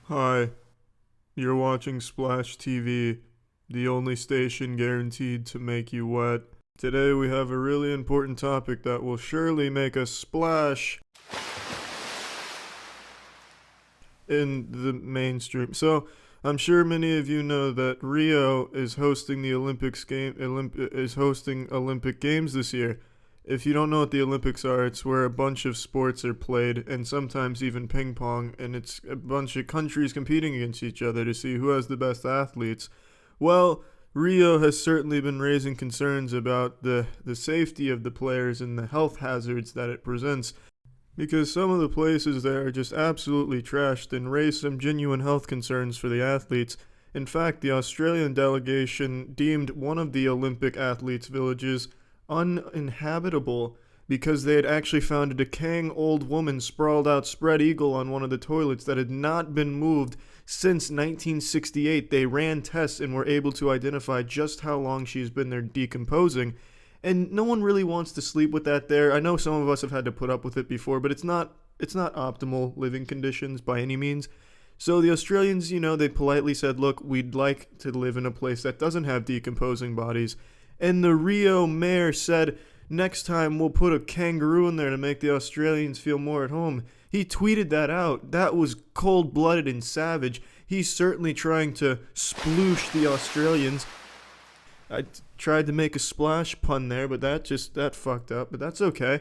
Hi, you're watching SplashTV, the only station guaranteed to make you wet. Today we have a really important topic that will surely make us splash in the mainstream. So, I'm sure many of you know that Rio is hosting the Olympic Games this year. If you don't know what the Olympics are, it's where a bunch of sports are played, and sometimes even ping pong, and it's a bunch of countries competing against each other to see who has the best athletes. Well, Rio has certainly been raising concerns about the safety of the players and the health hazards that it presents, because some of the places there are just absolutely trashed and raise some genuine health concerns for the athletes. In fact, the Australian delegation deemed one of the Olympic athletes' villages uninhabitable because they had actually found a decaying old woman sprawled out spread eagle on one of the toilets that had not been moved since 1968. They ran tests and were able to identify just how long she's been there decomposing, and no one really wants to sleep with that there. I know some of us have had to put up with it before, but it's not optimal living conditions by any means. So the Australians, they politely said, look, we'd like to live in a place that doesn't have decomposing bodies. And the Rio mayor said, next time we'll put a kangaroo in there to make the Australians feel more at home. He tweeted that out. That was cold-blooded and savage. He's certainly trying to sploosh the Australians. I tried to make a splash pun there, but that fucked up, but that's okay.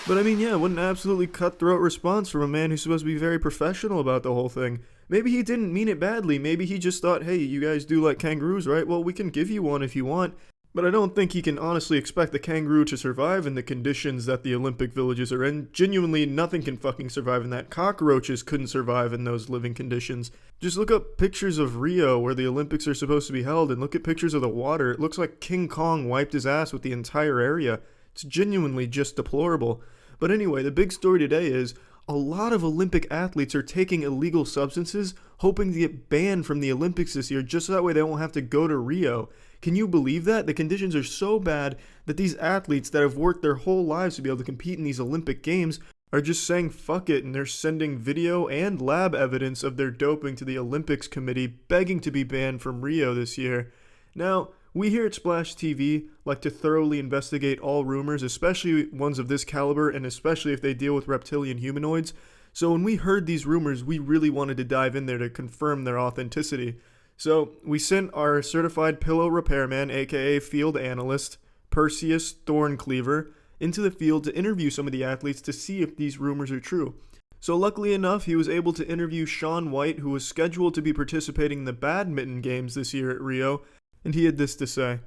But I mean, yeah, what an absolutely cutthroat response from a man who's supposed to be very professional about the whole thing. Maybe he didn't mean it badly. Maybe he just thought, hey, you guys do like kangaroos, right? Well, we can give you one if you want. But I don't think he can honestly expect the kangaroo to survive in the conditions that the Olympic villages are in. Genuinely, nothing can fucking survive in that. Cockroaches couldn't survive in those living conditions. Just look up pictures of Rio, where the Olympics are supposed to be held, and look at pictures of the water. It looks like King Kong wiped his ass with the entire area. It's genuinely just deplorable. But anyway, the big story today is a lot of Olympic athletes are taking illegal substances, hoping to get banned from the Olympics this year, just so that way they won't have to go to Rio. Can you believe that? The conditions are so bad that these athletes that have worked their whole lives to be able to compete in these Olympic Games are just saying fuck it, and they're sending video and lab evidence of their doping to the Olympics Committee, begging to be banned from Rio this year. Now, we here at SplashTV like to thoroughly investigate all rumors, especially ones of this caliber, and especially if they deal with reptilian humanoids. So when we heard these rumors, we really wanted to dive in there to confirm their authenticity. So we sent our certified pillow repairman, aka field analyst, Perseus Thorncleaver, into the field to interview some of the athletes to see if these rumors are true. So luckily enough, he was able to interview Shaun White, who was scheduled to be participating in the badminton games this year at Rio, and he had this to say.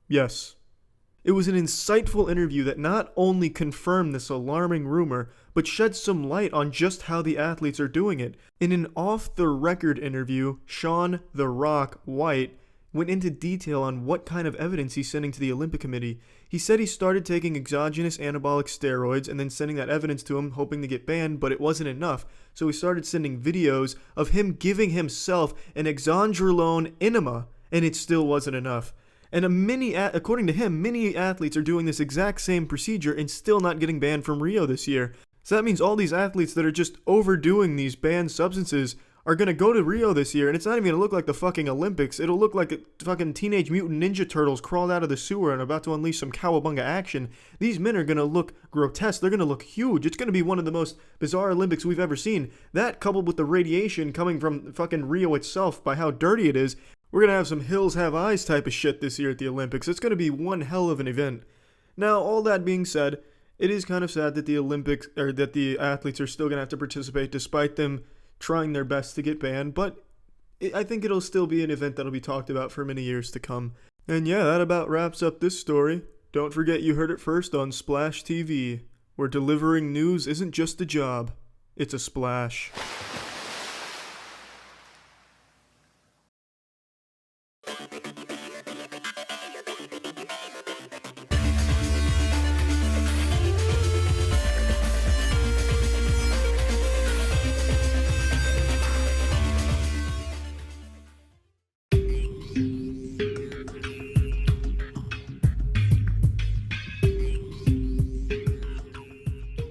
Yes. It was an insightful interview that not only confirmed this alarming rumor, but shed some light on just how the athletes are doing it. In an off-the-record interview, Shaun "The Rock" White went into detail on what kind of evidence he's sending to the Olympic Committee. He said he started taking exogenous anabolic steroids and then sending that evidence to him, hoping to get banned, but it wasn't enough. So he started sending videos of him giving himself an exandrolone enema, and it still wasn't enough. And according to him, many athletes are doing this exact same procedure and still not getting banned from Rio this year. So that means all these athletes that are just overdoing these banned substances are going to go to Rio this year, and it's not even going to look like the fucking Olympics. It'll look like a fucking Teenage Mutant Ninja Turtles crawled out of the sewer and about to unleash some cowabunga action. These men are going to look grotesque. They're going to look huge. It's going to be one of the most bizarre Olympics we've ever seen. That, coupled with the radiation coming from fucking Rio itself by how dirty it is, we're going to have some hills have eyes type of shit this year at the Olympics. It's going to be one hell of an event. Now, all that being said, it is kind of sad that the athletes are still going to have to participate despite them trying their best to get banned, but I think it'll still be an event that'll be talked about for many years to come. And yeah, that about wraps up this story. Don't forget you heard it first on Splash TV, where delivering news isn't just a job, it's a splash.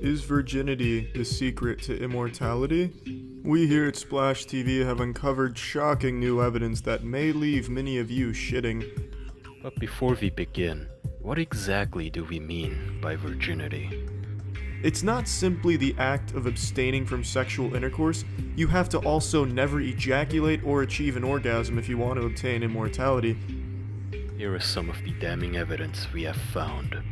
Is virginity the secret to immortality? We here at SplashTV have uncovered shocking new evidence that may leave many of you shitting. But before we begin, what exactly do we mean by virginity? It's not simply the act of abstaining from sexual intercourse. You have to also never ejaculate or achieve an orgasm if you want to obtain immortality. Here is some of the damning evidence we have found.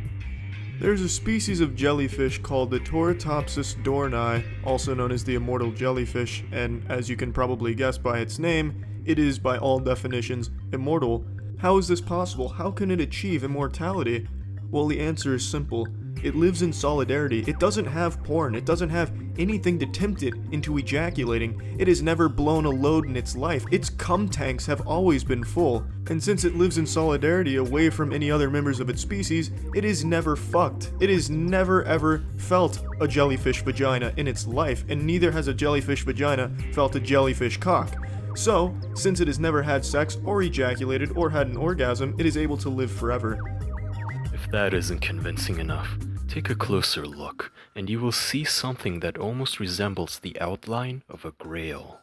There's a species of jellyfish called the Tortopsis dohrnii, also known as the immortal jellyfish, and as you can probably guess by its name, it is by all definitions immortal. How is this possible? How can it achieve immortality? Well, the answer is simple. It lives in solidarity. It doesn't have porn. It doesn't have anything to tempt it into ejaculating. It has never blown a load in its life. Its cum tanks have always been full. And since it lives in solidarity away from any other members of its species, it is never fucked. It has never ever felt a jellyfish vagina in its life, and neither has a jellyfish vagina felt a jellyfish cock. So, since it has never had sex or ejaculated or had an orgasm, it is able to live forever. If that isn't convincing enough, take a closer look, and you will see something that almost resembles the outline of a grail.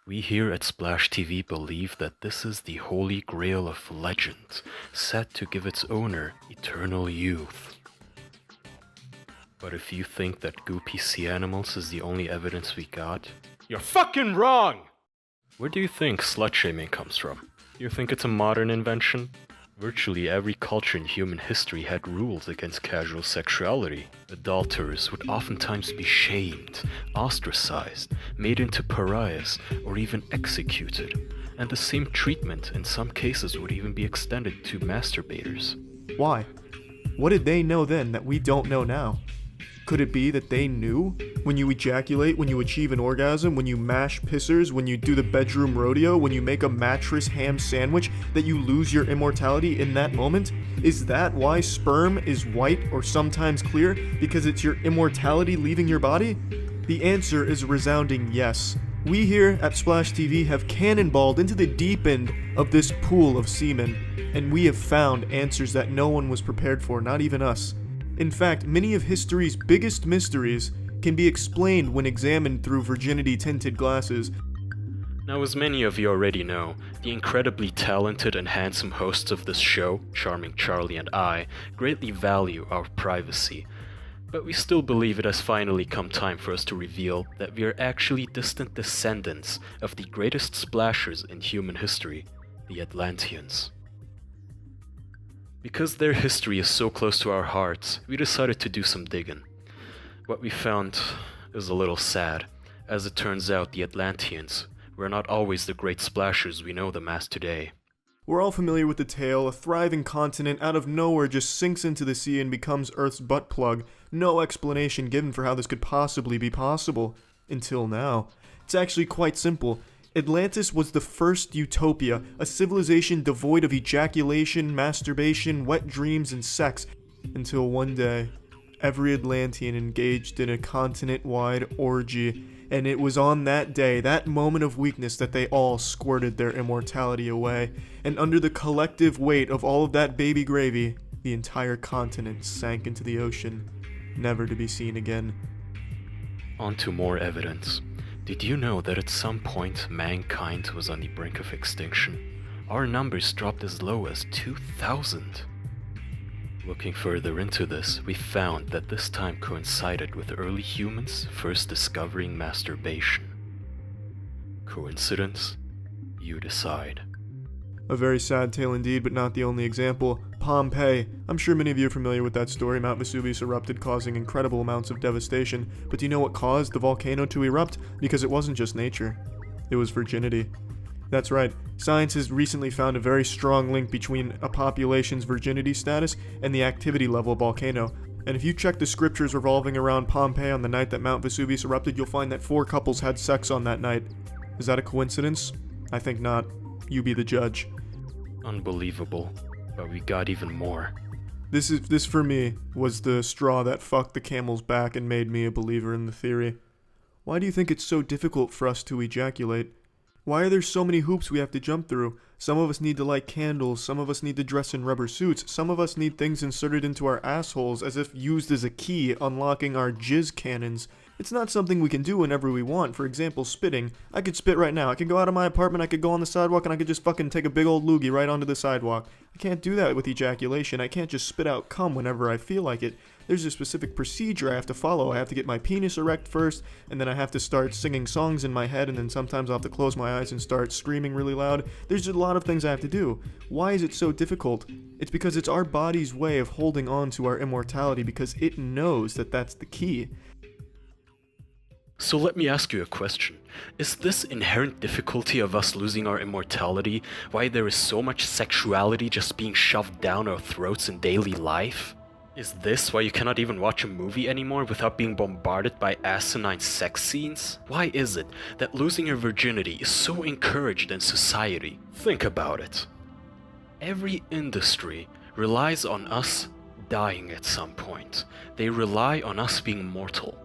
We here at SplashTV believe that this is the holy grail of legend, set to give its owner eternal youth. But if you think that goopy sea animals is the only evidence we got, you're fucking wrong! Where do you think slut-shaming comes from? You think it's a modern invention? Virtually every culture in human history had rules against casual sexuality. Adulterers would oftentimes be shamed, ostracized, made into pariahs, or even executed. And the same treatment in some cases would even be extended to masturbators. Why? What did they know then that we don't know now? Could it be that they knew? When you ejaculate, when you achieve an orgasm, when you mash pissers, when you do the bedroom rodeo, when you make a mattress ham sandwich, that you lose your immortality in that moment? Is that why sperm is white or sometimes clear? Because it's your immortality leaving your body? The answer is a resounding yes. We here at SplashTV have cannonballed into the deep end of this pool of semen, and we have found answers that no one was prepared for, not even us. In fact, many of history's biggest mysteries can be explained when examined through virginity-tinted glasses. Now, as many of you already know, the incredibly talented and handsome hosts of this show, Charming Charlie and I, greatly value our privacy. But we still believe it has finally come time for us to reveal that we are actually distant descendants of the greatest splashers in human history, the Atlanteans. Because their history is so close to our hearts, we decided to do some digging. What we found is a little sad. As it turns out, the Atlanteans were not always the great splashers we know them as today. We're all familiar with the tale. A thriving continent out of nowhere just sinks into the sea and becomes Earth's butt plug. No explanation given for how this could possibly be possible. Until now. It's actually quite simple. Atlantis was the first utopia, a civilization devoid of ejaculation, masturbation, wet dreams, and sex, until one day, every Atlantean engaged in a continent-wide orgy, and it was on that day, that moment of weakness, that they all squirted their immortality away, and under the collective weight of all of that baby gravy, the entire continent sank into the ocean, never to be seen again. On to more evidence. Did you know that at some point mankind was on the brink of extinction? Our numbers dropped as low as 2,000. Looking further into this, we found that this time coincided with early humans first discovering masturbation. Coincidence? You decide. A very sad tale indeed, but not the only example. Pompeii. I'm sure many of you are familiar with that story. Mount Vesuvius erupted, causing incredible amounts of devastation. But do you know what caused the volcano to erupt? Because it wasn't just nature. It was virginity. That's right. Science has recently found a very strong link between a population's virginity status and the activity level of a volcano. And if you check the scriptures revolving around Pompeii on the night that Mount Vesuvius erupted, you'll find that 4 couples had sex on that night. Is that a coincidence? I think not. You be the judge. Unbelievable. But we got even more. This for me was the straw that fucked the camel's back and made me a believer in the theory. Why do you think it's so difficult for us to ejaculate? Why are there so many hoops we have to jump through? Some of us need to light candles, some of us need to dress in rubber suits, some of us need things inserted into our assholes as if used as a key, unlocking our jizz cannons. It's not something we can do whenever we want. For example, spitting. I could spit right now. I could go out of my apartment, I could go on the sidewalk, and I could just fucking take a big old loogie right onto the sidewalk. I can't do that with ejaculation. I can't just spit out cum whenever I feel like it. There's a specific procedure I have to follow. I have to get my penis erect first, and then I have to start singing songs in my head, and then sometimes I'll have to close my eyes and start screaming really loud. There's just a lot of things I have to do. Why is it so difficult? It's because it's our body's way of holding on to our immortality, because it knows that that's the key. So let me ask you a question. Is this inherent difficulty of us losing our immortality why there is so much sexuality just being shoved down our throats in daily life? Is this why you cannot even watch a movie anymore without being bombarded by asinine sex scenes? Why is it that losing your virginity is so encouraged in society? Think about it. Every industry relies on us dying at some point. They rely on us being mortal.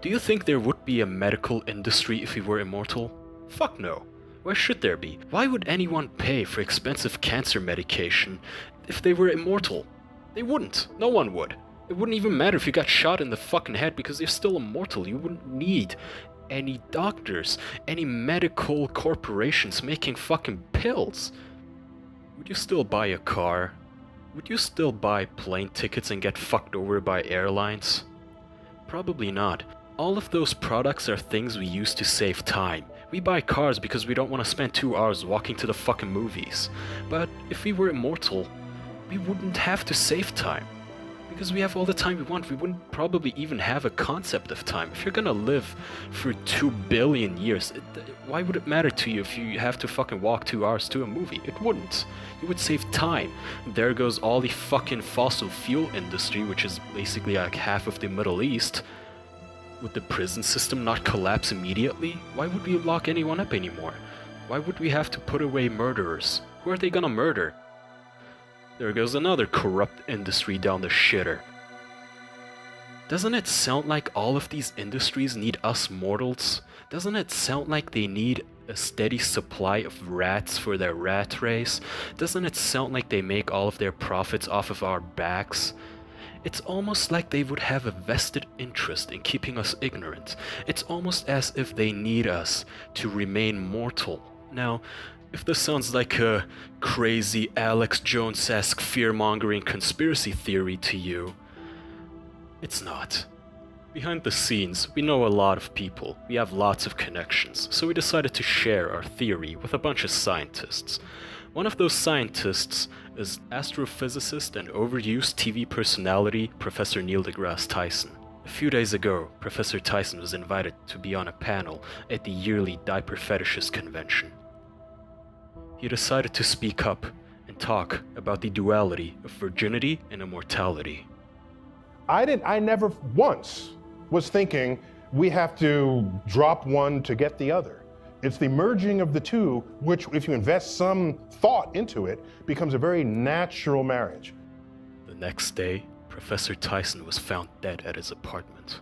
Do you think there would be a medical industry if we were immortal? Fuck no. Why should there be? Why would anyone pay for expensive cancer medication if they were immortal? They wouldn't. No one would. It wouldn't even matter if you got shot in the fucking head because you're still immortal. You wouldn't need any doctors, any medical corporations making fucking pills. Would you still buy a car? Would you still buy plane tickets and get fucked over by airlines? Probably not. All of those products are things we use to save time. We buy cars because we don't want to spend 2 hours walking to the fucking movies. But if we were immortal, we wouldn't have to save time. Because we have all the time we want, we wouldn't probably even have a concept of time. If you're gonna live for 2 billion years, why would it matter to you if you have to fucking walk 2 hours to a movie? It wouldn't. You would save time. There goes all the fucking fossil fuel industry, which is basically like half of the Middle East. Would the prison system not collapse immediately? Why would we lock anyone up anymore? Why would we have to put away murderers? Who are they gonna murder? There goes another corrupt industry down the shitter. Doesn't it sound like all of these industries need us mortals? Doesn't it sound like they need a steady supply of rats for their rat race? Doesn't it sound like they make all of their profits off of our backs? It's almost like they would have a vested interest in keeping us ignorant. It's almost as if they need us to remain mortal. Now, if this sounds like a crazy Alex Jones-esque fear-mongering conspiracy theory to you, it's not. Behind the scenes, we know a lot of people, we have lots of connections, so we decided to share our theory with a bunch of scientists. One of those scientists is astrophysicist and overused TV personality Professor Neil deGrasse Tyson. A few days ago, Professor Tyson was invited to be on a panel at the yearly Diaper Fetishist convention. He decided to speak up and talk about the duality of virginity and immortality. I never once was thinking we have to drop one to get the other. It's the merging of the two, which, if you invest some thought into it, becomes a very natural marriage. The next day, Professor Tyson was found dead at his apartment.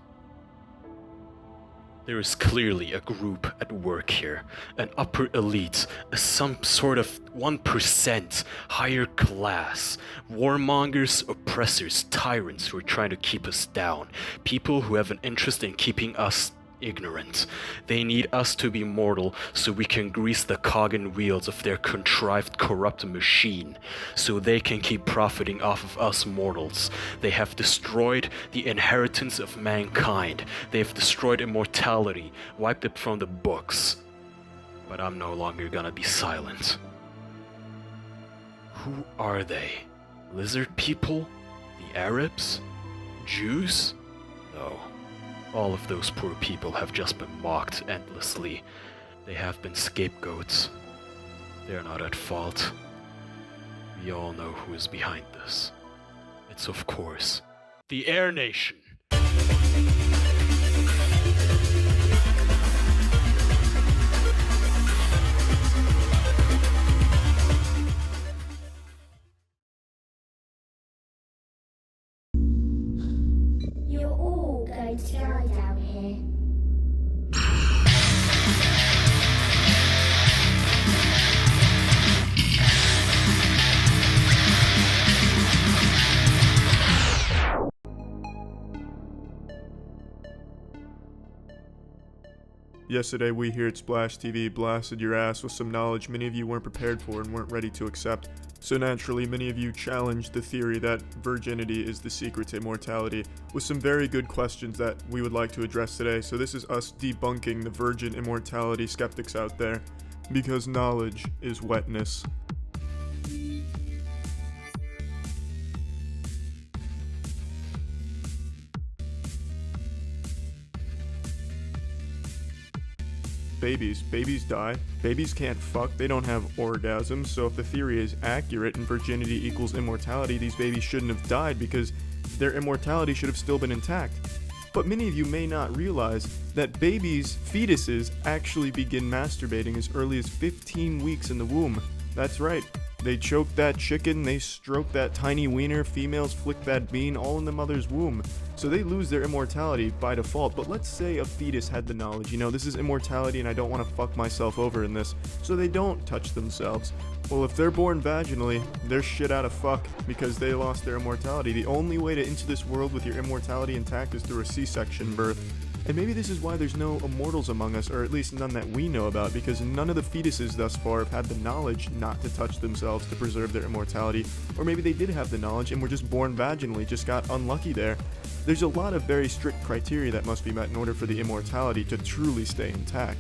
There is clearly a group at work here, an upper elite, some sort of 1% higher class, warmongers, oppressors, tyrants who are trying to keep us down, people who have an interest in keeping us ignorant. They need us to be mortal so we can grease the cog and wheels of their contrived corrupt machine, so they can keep profiting off of us mortals. They have destroyed the inheritance of mankind. They have destroyed immortality, wiped it from the books. But I'm no longer gonna be silent. Who are they? Lizard people? The Arabs? Jews? No. All of those poor people have just been mocked endlessly. They have been scapegoats. They're not at fault. We all know who is behind this. It's of course, the Air Nation. You're all going to die down here. Yesterday, we here at Splash TV blasted your ass with some knowledge many of you weren't prepared for and weren't ready to accept. So naturally, many of you challenged the theory that virginity is the secret to immortality with some very good questions that we would like to address today. So this is us debunking the virgin immortality skeptics out there, because knowledge is wetness. Babies die. Babies can't fuck, they don't have orgasms, so if the theory is accurate and virginity equals immortality, these babies shouldn't have died because their immortality should have still been intact. But many of you may not realize that fetuses actually begin masturbating as early as 15 weeks in the womb. That's right. They choke that chicken, they stroke that tiny wiener, females flick that bean, all in the mother's womb. So they lose their immortality by default. But let's say a fetus had the knowledge, this is immortality and I don't want to fuck myself over in this, so they don't touch themselves. Well, if they're born vaginally, they're shit out of fuck because they lost their immortality. The only way to enter this world with your immortality intact is through a C-section birth. And maybe this is why there's no immortals among us, or at least none that we know about, because none of the fetuses thus far have had the knowledge not to touch themselves to preserve their immortality. Or maybe they did have the knowledge and were just born vaginally, just got unlucky there. There's a lot of very strict criteria that must be met in order for the immortality to truly stay intact.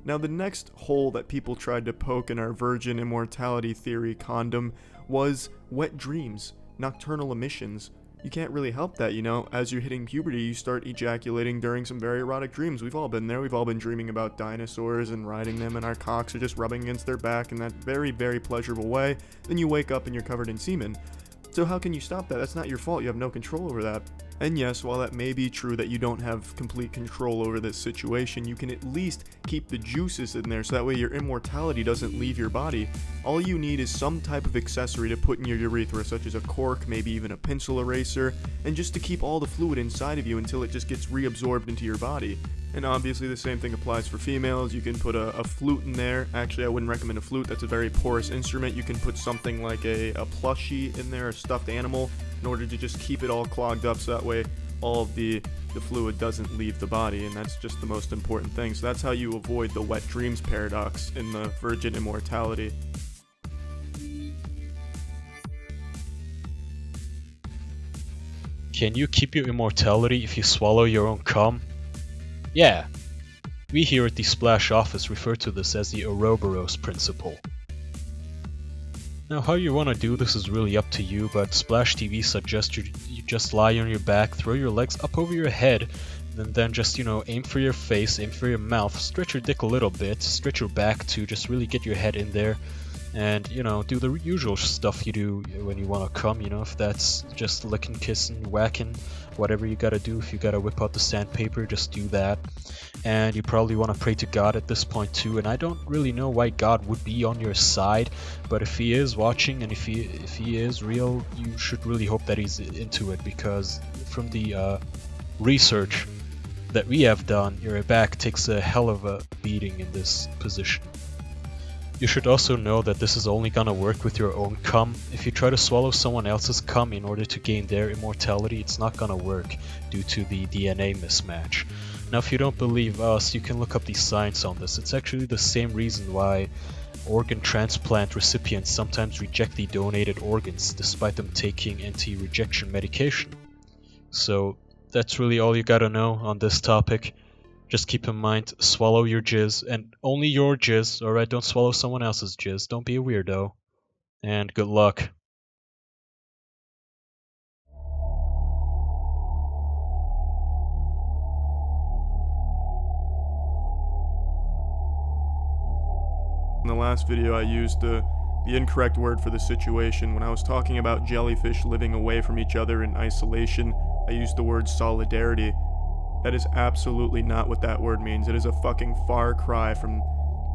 Now, the next hole that people tried to poke in our virgin immortality theory condom was wet dreams, nocturnal emissions. You can't really help that, as you're hitting puberty, you start ejaculating during some very erotic dreams. We've all been there. We've all been dreaming about dinosaurs and riding them, and our cocks are just rubbing against their back in that very, very pleasurable way. Then you wake up and you're covered in semen. So how can you stop that? That's not your fault. You have no control over that. And yes, while that may be true that you don't have complete control over this situation, you can at least keep the juices in there so that way your immortality doesn't leave your body. All you need is some type of accessory to put in your urethra, such as a cork, maybe even a pencil eraser, and just to keep all the fluid inside of you until it just gets reabsorbed into your body. And obviously the same thing applies for females. You can put a flute in there. Actually, I wouldn't recommend a flute. That's a very porous instrument. You can put something like a plushie in there, a stuffed animal, in order to just keep it all clogged up so that way all of the fluid doesn't leave the body, and that's just the most important thing. So that's how you avoid the wet dreams paradox in the virgin immortality. Can you keep your immortality if you swallow your own cum? Yeah. We here at the Splash office refer to this as the Ouroboros principle. Now, how you want to do this is really up to you, but Splash TV suggests you just lie on your back, throw your legs up over your head, and then just, aim for your face, aim for your mouth, stretch your dick a little bit, stretch your back to just really get your head in there, and, do the usual stuff you do when you want to come, if that's just licking, kissing, whacking, whatever you gotta do. If you gotta whip out the sandpaper, just do that. And you probably want to pray to God at this point too, and I don't really know why God would be on your side, but if he is watching and if he is real, you should really hope that he's into it, because from the research that we have done, your back takes a hell of a beating in this position. You should also know that this is only gonna work with your own cum. If you try to swallow someone else's cum in order to gain their immortality, it's not gonna work due to the DNA mismatch. Now, if you don't believe us, you can look up the science on this. It's actually the same reason why organ transplant recipients sometimes reject the donated organs despite them taking anti-rejection medication. So that's really all you gotta know on this topic. Just keep in mind, swallow your jizz, and only your jizz, alright? Don't swallow someone else's jizz. Don't be a weirdo. And good luck. In the last video, I used the incorrect word for the situation. When I was talking about jellyfish living away from each other in isolation, I used the word solidarity. That is absolutely not what that word means. It is a fucking far cry from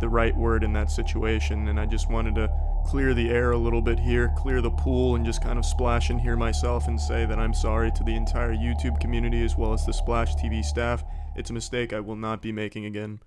the right word in that situation, and I just wanted to clear the air a little bit here, clear the pool, and just kind of splash in here myself and say that I'm sorry to the entire YouTube community as well as the Splash TV staff. It's a mistake I will not be making again.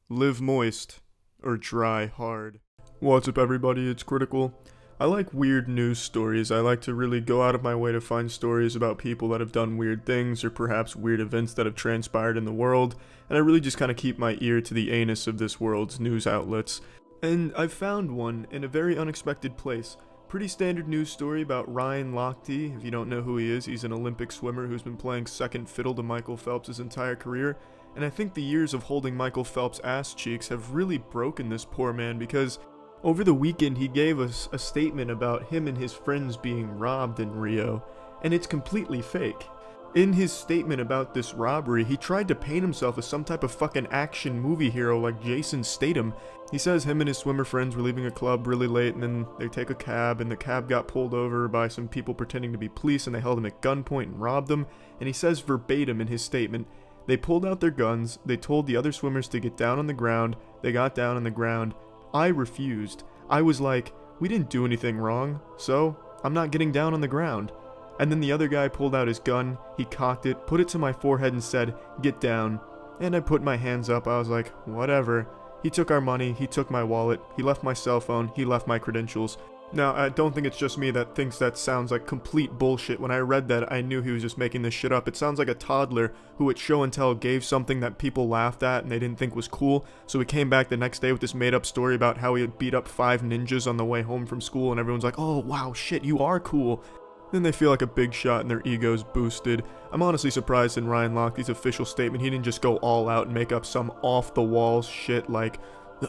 Live moist, or dry hard. What's up, everybody? It's Critical. I like weird news stories. I like to really go out of my way to find stories about people that have done weird things or perhaps weird events that have transpired in the world, and I really just kind of keep my ear to the anus of this world's news outlets. And I found one in a very unexpected place. Pretty standard news story about Ryan Lochte. If you don't know who he is, he's an Olympic swimmer who's been playing second fiddle to Michael Phelps his entire career, and I think the years of holding Michael Phelps' ass cheeks have really broken this poor man, because over the weekend, he gave us a statement about him and his friends being robbed in Rio, and it's completely fake. In his statement about this robbery, he tried to paint himself as some type of fucking action movie hero like Jason Statham. He says him and his swimmer friends were leaving a club really late, and then they take a cab, and the cab got pulled over by some people pretending to be police, and they held him at gunpoint and robbed him. And he says verbatim in his statement, they pulled out their guns, they told the other swimmers to get down on the ground, they got down on the ground. I refused. I was like, we didn't do anything wrong, so I'm not getting down on the ground. And then the other guy pulled out his gun, he cocked it, put it to my forehead and said, get down. And I put my hands up, I was like, whatever. He took our money, he took my wallet, he left my cell phone, he left my credentials. Now, I don't think it's just me that thinks that sounds like complete bullshit. When I read that, I knew he was just making this shit up. It sounds like a toddler who at show and tell gave something that people laughed at and they didn't think was cool, so he came back the next day with this made-up story about how he had beat up 5 ninjas on the way home from school, and everyone's like, oh, wow, shit, you are cool. Then they feel like a big shot and their ego's boosted. I'm honestly surprised in Ryan Lochte's official statement he didn't just go all out and make up some off-the-wall shit like,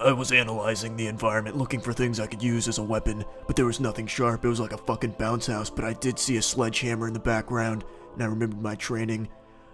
I was analyzing the environment, looking for things I could use as a weapon, but there was nothing sharp. It was like a fucking bounce house, but I did see a sledgehammer in the background, and I remembered my training.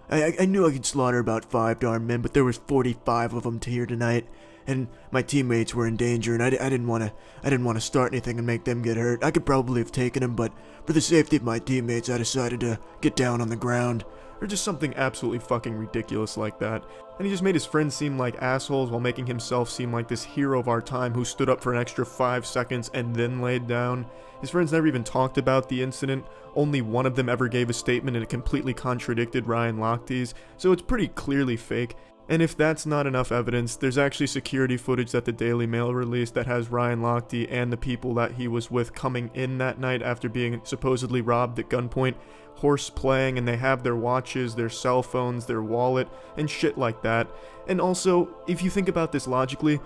I knew I could slaughter about 5 darn men, but there was 45 of them here tonight, and my teammates were in danger, and I didn't want to start anything and make them get hurt. I could probably have taken them, but for the safety of my teammates, I decided to get down on the ground. Or just something absolutely fucking ridiculous like that. And he just made his friends seem like assholes while making himself seem like this hero of our time who stood up for an extra 5 seconds and then laid down. His friends never even talked about the incident. Only one of them ever gave a statement and it completely contradicted Ryan Lochte's, so it's pretty clearly fake. And if that's not enough evidence, there's actually security footage that the Daily Mail released that has Ryan Lochte and the people that he was with coming in that night after being supposedly robbed at gunpoint, horse playing, and they have their watches, their cell phones, their wallet, and shit like that. And also, if you think about this logically,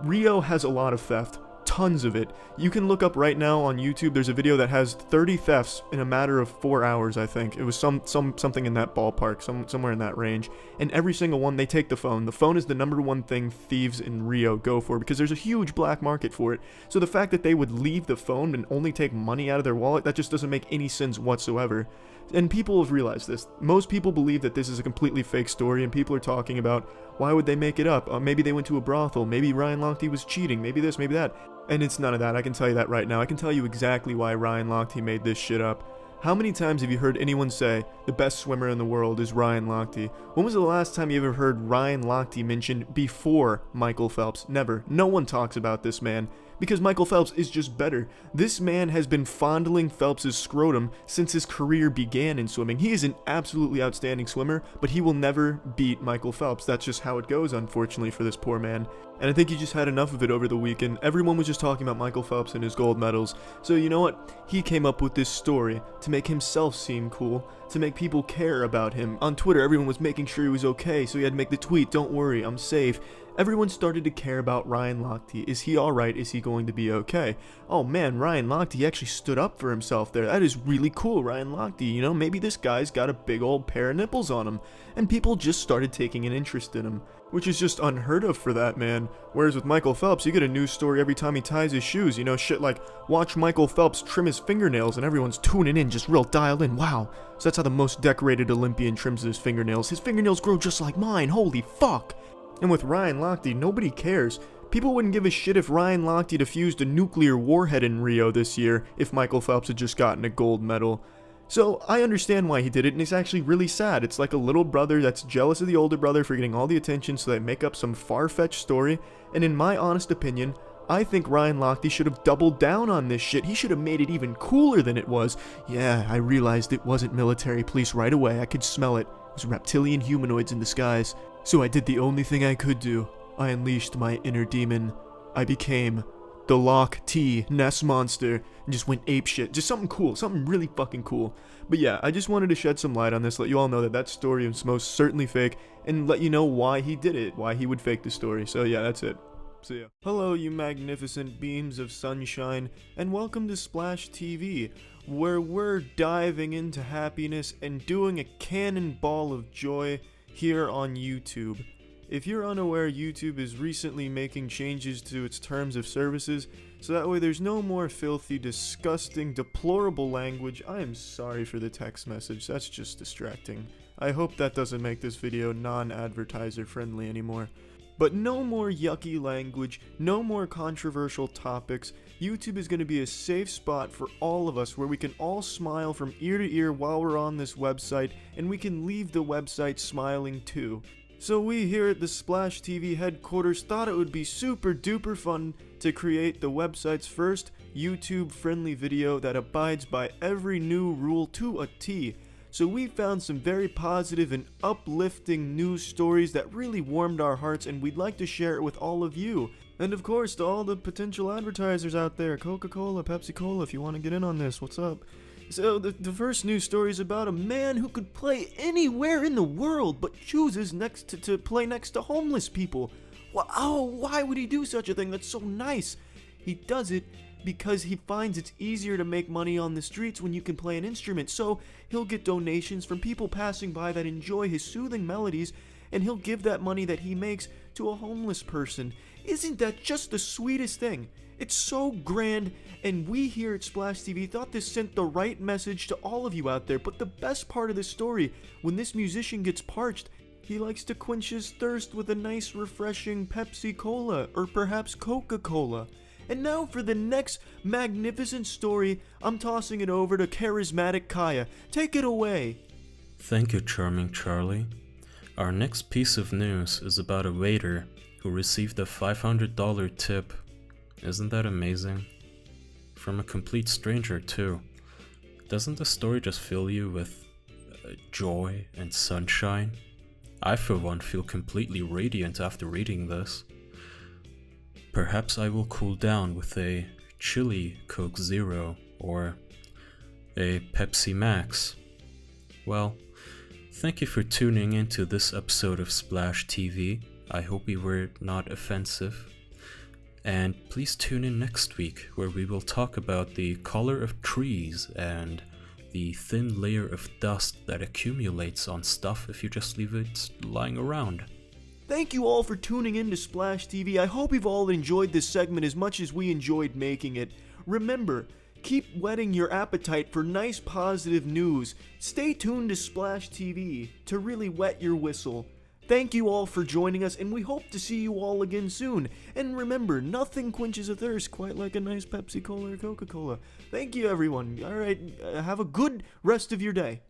Rio has a lot of theft. Tons of it. You can look up right now on YouTube, there's a video that has 30 thefts in a matter of 4 hours, I think. It was something in that ballpark, somewhere in that range. And every single one, they take the phone. The phone is the number one thing thieves in Rio go for because there's a huge black market for it. So the fact that they would leave the phone and only take money out of their wallet, that just doesn't make any sense whatsoever. And people have realized this. Most people believe that this is a completely fake story, and people are talking about, why would they make it up? Maybe they went to a brothel, maybe Ryan Lochte was cheating, maybe this, maybe that. And it's none of that, I can tell you that right now. I can tell you exactly why Ryan Lochte made this shit up. How many times have you heard anyone say, the best swimmer in the world is Ryan Lochte? When was the last time you ever heard Ryan Lochte mentioned before Michael Phelps? Never. No one talks about this man. Because Michael Phelps is just better. This man has been fondling Phelps' scrotum since his career began in swimming. He is an absolutely outstanding swimmer, but he will never beat Michael Phelps. That's just how it goes, unfortunately, for this poor man. And I think he just had enough of it over the weekend. Everyone was just talking about Michael Phelps and his gold medals. So you know what? He came up with this story to make himself seem cool, to make people care about him. On Twitter, everyone was making sure he was okay, so he had to make the tweet, don't worry, I'm safe. Everyone started to care about Ryan Lochte. Is he alright? Is he going to be okay? Oh man, Ryan Lochte actually stood up for himself there. That is really cool, Ryan Lochte. You know, maybe this guy's got a big old pair of nipples on him. And people just started taking an interest in him, which is just unheard of for that man. Whereas with Michael Phelps, you get a news story every time he ties his shoes. You know, shit like, watch Michael Phelps trim his fingernails, and everyone's tuning in, just real dialed in. Wow. So that's how the most decorated Olympian trims his fingernails. His fingernails grow just like mine. Holy fuck. And with Ryan Lochte, nobody cares. People wouldn't give a shit if Ryan Lochte defused a nuclear warhead in Rio this year if Michael Phelps had just gotten a gold medal. So I understand why he did it, and it's actually really sad. It's like a little brother that's jealous of the older brother for getting all the attention, so they make up some far-fetched story. And in my honest opinion, I think Ryan Lochte should have doubled down on this shit. He should have made it even cooler than it was. Yeah, I realized it wasn't military police right away. I could smell it. It was reptilian humanoids in the skies. So I did the only thing I could do. I unleashed my inner demon. I became the Lochte nest monster and just went apeshit. Just something cool, something really fucking cool. But yeah, I just wanted to shed some light on this, let you all know that that story is most certainly fake, and let you know why he did it, why he would fake the story. So yeah, that's it. See ya. Hello, you magnificent beams of sunshine, and welcome to SplashTV, where we're diving into happiness and doing a cannonball of joy here on YouTube. If you're unaware, YouTube is recently making changes to its terms of services, so that way there's no more filthy, disgusting, deplorable language. I am sorry for the text message, that's just distracting. I hope that doesn't make this video non-advertiser friendly anymore. But no more yucky language, no more controversial topics. YouTube is going to be a safe spot for all of us where we can all smile from ear to ear while we're on this website, and we can leave the website smiling too. So we here at the SplashTV headquarters thought it would be super duper fun to create the website's first YouTube friendly video that abides by every new rule to a T. So we found some very positive and uplifting news stories that really warmed our hearts, and we'd like to share it with all of you. And of course to all the potential advertisers out there, Coca-Cola, Pepsi-Cola, if you want to get in on this, what's up? So the first news story is about a man who could play anywhere in the world but chooses to play next to homeless people. Well, why would he do such a thing? That's so nice. He does it because he finds it's easier to make money on the streets when you can play an instrument. So he'll get donations from people passing by that enjoy his soothing melodies, and he'll give that money that he makes to a homeless person. Isn't that just the sweetest thing? It's so grand, and we here at SplashTV thought this sent the right message to all of you out there. But the best part of the story, when this musician gets parched, he likes to quench his thirst with a nice refreshing Pepsi-Cola, or perhaps Coca-Cola. And now for the next magnificent story, I'm tossing it over to charismatic Kaya. Take it away. Thank you, charming Charlie. Our next piece of news is about a waiter who received a $500 tip. Isn't that amazing? From a complete stranger too. Doesn't the story just fill you with joy and sunshine? I for one feel completely radiant after reading this. Perhaps I will cool down with a chili Coke Zero or a Pepsi Max. Well, thank you for tuning into this episode of SplashTV. I hope we were not offensive. And please tune in next week, where we will talk about the color of trees and the thin layer of dust that accumulates on stuff if you just leave it lying around. Thank you all for tuning in to SplashTV. I hope you've all enjoyed this segment as much as we enjoyed making it. Remember, keep whetting your appetite for nice positive news. Stay tuned to SplashTV to really wet your whistle. Thank you all for joining us, and we hope to see you all again soon. And remember, nothing quenches a thirst quite like a nice Pepsi-Cola or Coca-Cola. Thank you, everyone. Alright, have a good rest of your day.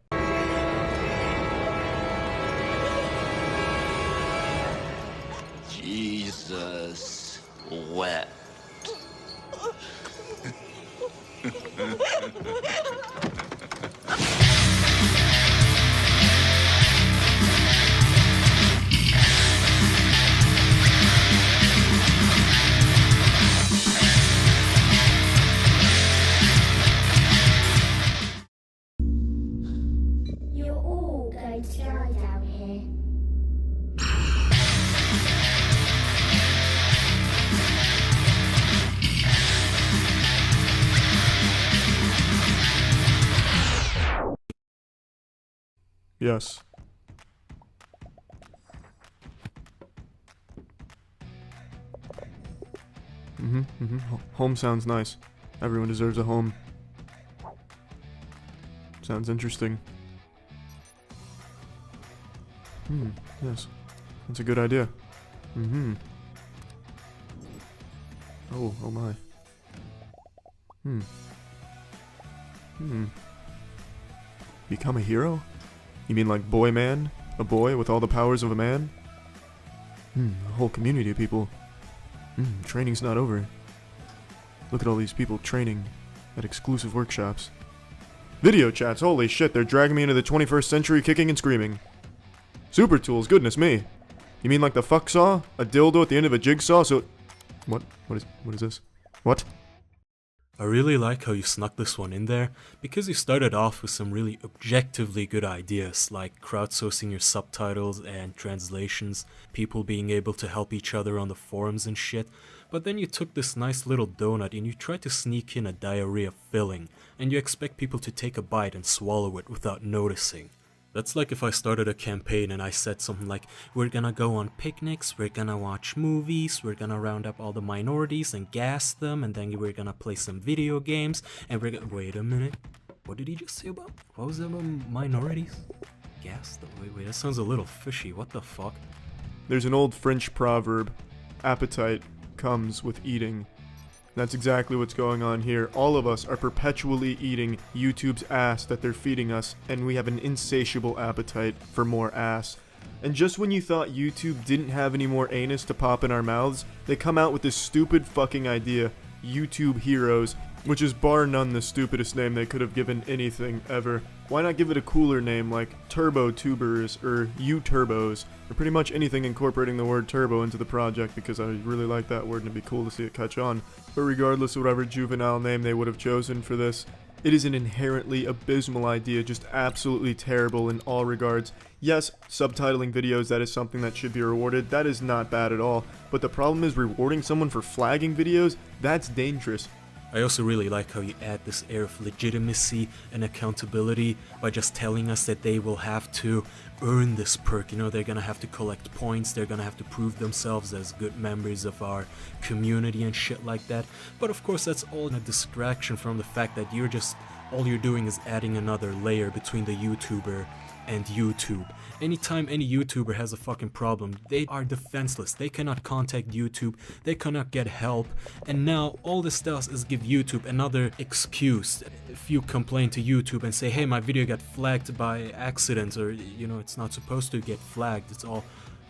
Jesus wept. You're all going to die down here. Yes. Home sounds nice. Everyone deserves a home. Sounds interesting. Yes. That's a good idea. Oh my. Become a hero? You mean like Boy Man? A boy with all the powers of a man? A whole community of people. Training's not over. Look at all these people training at exclusive workshops. Video chats, holy shit, they're dragging me into the 21st century kicking and screaming. Super tools, goodness me. You mean like the fuck saw? A dildo at the end of a jigsaw, so... What is this? What? I really like how you snuck this one in there, because you started off with some really objectively good ideas, like crowdsourcing your subtitles and translations, people being able to help each other on the forums and shit, but then you took this nice little donut and you tried to sneak in a diarrhea filling, and you expect people to take a bite and swallow it without noticing. That's like if I started a campaign and I said something like, we're gonna go on picnics, we're gonna watch movies, we're gonna round up all the minorities and gas them, and then we're gonna play some video games, and we're gonna— wait a minute, what did he just say about— what was it about minorities? Gas them? Wait, that sounds a little fishy, what the fuck? There's an old French proverb, appetite comes with eating. That's exactly what's going on here. All of us are perpetually eating YouTube's ass that they're feeding us, and we have an insatiable appetite for more ass. And just when you thought YouTube didn't have any more anus to pop in our mouths, they come out with this stupid fucking idea, YouTube Heroes, which is bar none the stupidest name they could have given anything ever. Why not give it a cooler name like Turbo Tubers or U-Turbos, or pretty much anything incorporating the word turbo into the project, because I really like that word and it'd be cool to see it catch on. But regardless of whatever juvenile name they would have chosen for this, it is an inherently abysmal idea, just absolutely terrible in all regards. Yes, subtitling videos, that is something that should be rewarded, that is not bad at all, but the problem is rewarding someone for flagging videos, that's dangerous. I also really like how you add this air of legitimacy and accountability by just telling us that they will have to earn this perk, you know, they're gonna have to collect points, they're gonna have to prove themselves as good members of our community and shit like that. But of course that's all a distraction from the fact that all you're doing is adding another layer between the YouTuber and YouTube. Anytime any YouTuber has a fucking problem, they are defenseless. They cannot contact YouTube, they cannot get help, and now all this does is give YouTube another excuse. If you complain to YouTube and say, hey, my video got flagged by accident, or, you know, it's not supposed to get flagged, it's all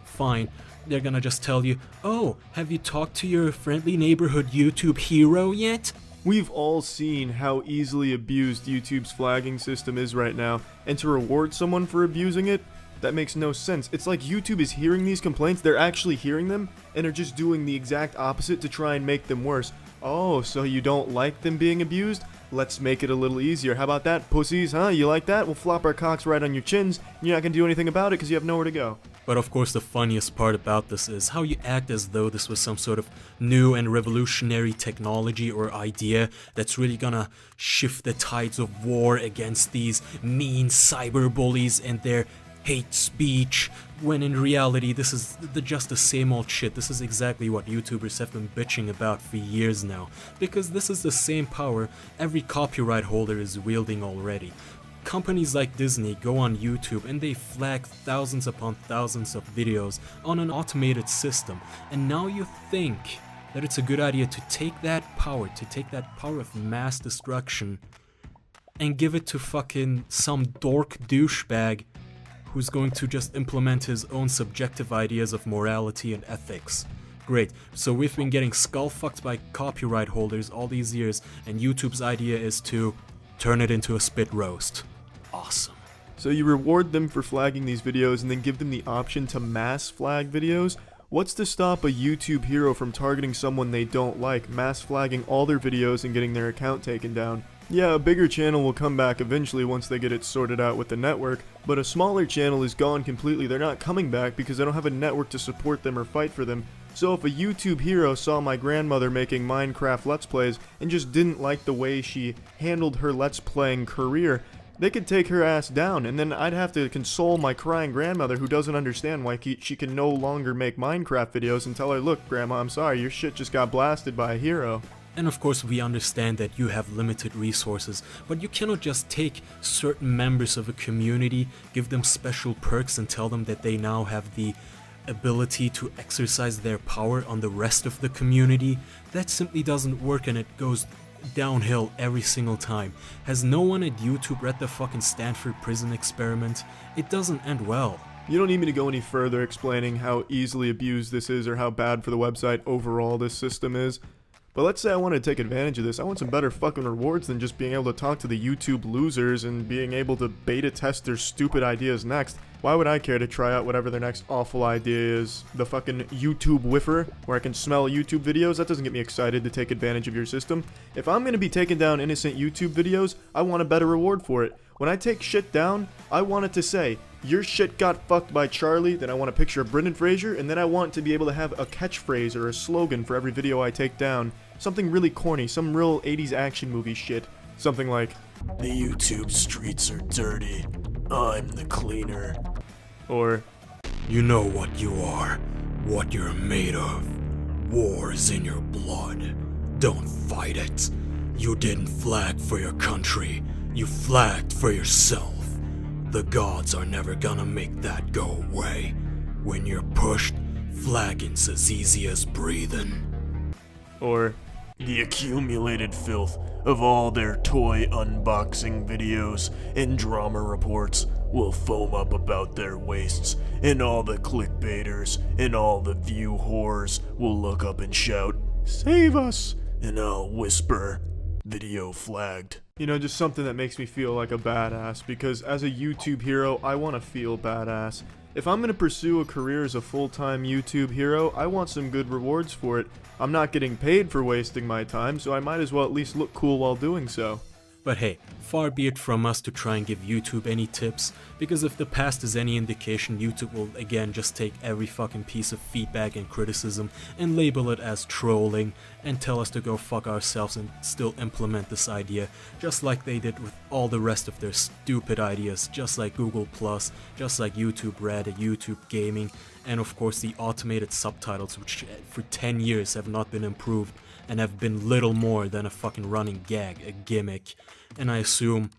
fine, they're gonna just tell you, oh, have you talked to your friendly neighborhood YouTube hero yet? We've all seen how easily abused YouTube's flagging system is right now, and to reward someone for abusing it, that makes no sense. It's like YouTube is hearing these complaints, they're actually hearing them, and are just doing the exact opposite to try and make them worse. Oh, so you don't like them being abused? Let's make it a little easier. How about that, pussies, huh? You like that? We'll flop our cocks right on your chins, and you're not gonna do anything about it because you have nowhere to go. But of course the funniest part about this is how you act as though this was some sort of new and revolutionary technology or idea that's really gonna shift the tides of war against these mean cyber bullies and their hate speech, when in reality this is just the same old shit. This is exactly what YouTubers have been bitching about for years now, because this is the same power every copyright holder is wielding already. Companies like Disney go on YouTube and they flag thousands upon thousands of videos on an automated system, and now you think that it's a good idea to take that power of mass destruction and give it to fucking some dork douchebag who's going to just implement his own subjective ideas of morality and ethics. Great, so we've been getting skull-fucked by copyright holders all these years, and YouTube's idea is to turn it into a spit roast. Awesome. So you reward them for flagging these videos and then give them the option to mass flag videos? What's to stop a YouTube hero from targeting someone they don't like, mass flagging all their videos and getting their account taken down? Yeah, a bigger channel will come back eventually once they get it sorted out with the network, but a smaller channel is gone completely. They're not coming back because they don't have a network to support them or fight for them. So if a YouTube hero saw my grandmother making Minecraft Let's Plays and just didn't like the way she handled her Let's Playing career, they could take her ass down, and then I'd have to console my crying grandmother who doesn't understand why she can no longer make Minecraft videos and tell her, look, Grandma, I'm sorry, your shit just got blasted by a hero. And of course we understand that you have limited resources, but you cannot just take certain members of a community, give them special perks and tell them that they now have the ability to exercise their power on the rest of the community. That simply doesn't work, and it goes downhill every single time. Has no one at YouTube read the fucking Stanford prison experiment? It doesn't end well. You don't need me to go any further explaining how easily abused this is or how bad for the website overall this system is. But let's say I want to take advantage of this. I want some better fucking rewards than just being able to talk to the YouTube losers and being able to beta test their stupid ideas next. Why would I care to try out whatever their next awful idea is? The fucking YouTube whiffer, where I can smell YouTube videos? That doesn't get me excited to take advantage of your system. If I'm gonna be taking down innocent YouTube videos, I want a better reward for it. When I take shit down, I want it to say, your shit got fucked by Charlie, then I want a picture of Brendan Fraser, and then I want to be able to have a catchphrase or a slogan for every video I take down. Something really corny, some real 80s action movie shit. Something like, the YouTube streets are dirty. I'm the cleaner. or, You know what you are, what you're made of. War is in your blood. Don't fight it. You didn't flag for your country. You flagged for yourself. The gods are never gonna make that go away. When you're pushed, flagging's as easy as breathing. or, The accumulated filth of all their toy unboxing videos and drama reports will foam up about their waists, and all the clickbaiters and all the view whores will look up and shout, "Save us!" And I'll whisper, "Video flagged." you know, just something that makes me feel like a badass, because as a YouTube hero, I want to feel badass. If I'm going to pursue a career as a full-time YouTube hero, I want some good rewards for it. I'm not getting paid for wasting my time, so I might as well at least look cool while doing so. But hey, far be it from us to try and give YouTube any tips, because if the past is any indication, YouTube will again just take every fucking piece of feedback and criticism and label it as trolling and tell us to go fuck ourselves and still implement this idea, just like they did with all the rest of their stupid ideas, just like Google+, just like YouTube Red, YouTube Gaming, and of course the automated subtitles, which for 10 years have not been improved and have been little more than a fucking running gag, a gimmick. And I assume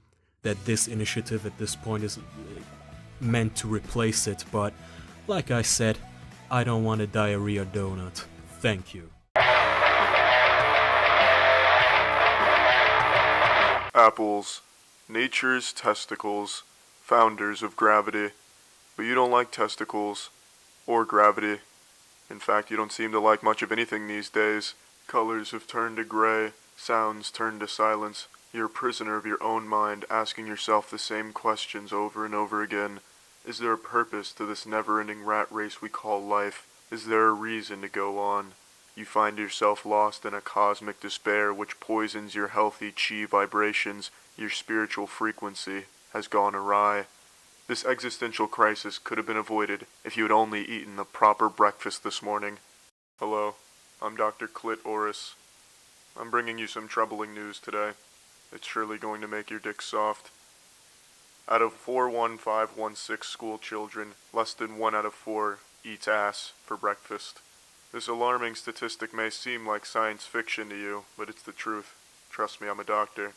that this initiative at this point is meant to replace it, but like I said, I don't want a diarrhea donut. Thank you. Apples, nature's testicles, founders of gravity. But you don't like testicles, or gravity. In fact, you don't seem to like much of anything these days. Colors have turned to gray, sounds turned to silence. You're a prisoner of your own mind, asking yourself the same questions over and over again. Is there a purpose to this never-ending rat race we call life? Is there a reason to go on? You find yourself lost in a cosmic despair which poisons your healthy chi vibrations. Your spiritual frequency has gone awry. This existential crisis could have been avoided if you had only eaten the proper breakfast this morning. Hello. I'm Dr. Clit Oris. I'm bringing you some troubling news today. It's surely going to make your dick soft. Out of 41516 school children, less than 1 out of 4 eats ass for breakfast. This alarming statistic may seem like science fiction to you, but it's the truth. Trust me, I'm a doctor.